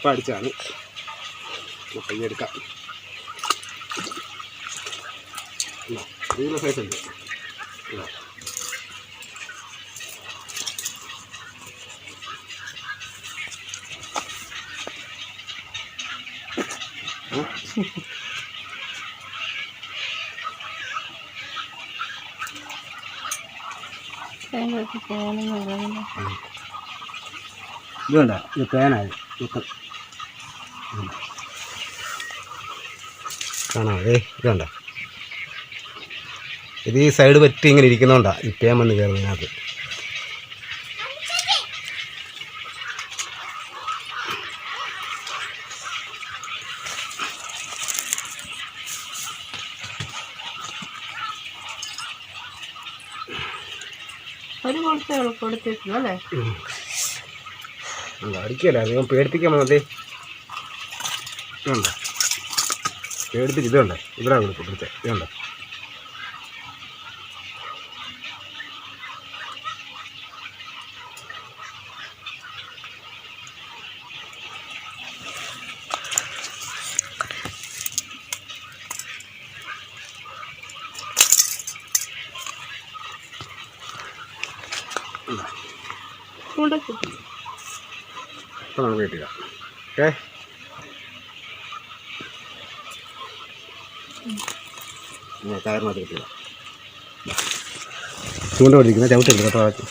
ഇപ്പം അടിച്ചാണ് പയ്യെടുക്കാം. ഇതിൻ്റെ സൈസ് ഉണ്ട്. ഇതുണ്ട ഇത് തേനായി കാണാതെ ഇതുണ്ട. ഇത് ഈ സൈഡ് പറ്റി ഇങ്ങനെ ഇരിക്കുന്നതുകൊണ്ടാണ് ഈ തേൻ വന്ന് കയറുന്നതിനകത്ത്. അടിക്കല്ല, നിങ്ങൾ പേടിപ്പിക്കാൻ മതി. ഇതുണ്ട് പേടിപ്പിച്ച് ഇതുണ്ട് ഇവിടെ കൊടുത്ത് ഇതുണ്ട്. അപ്പം നമുക്ക് കിട്ടുക. ഓക്കെ, കയറിനകത്ത് കിട്ടുക. ചൂണ്ട പിടിക്കുന്ന ചവിട്ടുണ്ട് കേട്ടോ.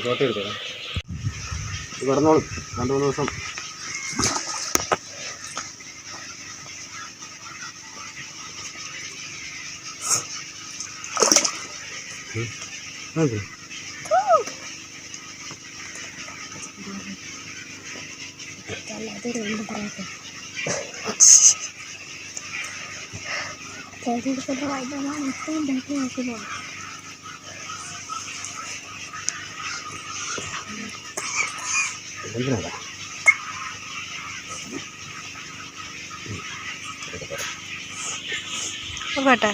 കോട്ട എടുത്തോ, ഇത് കിടന്നോളും 2-3 ദിവസം. അതെ എന്തിനാ കേട്ടെ.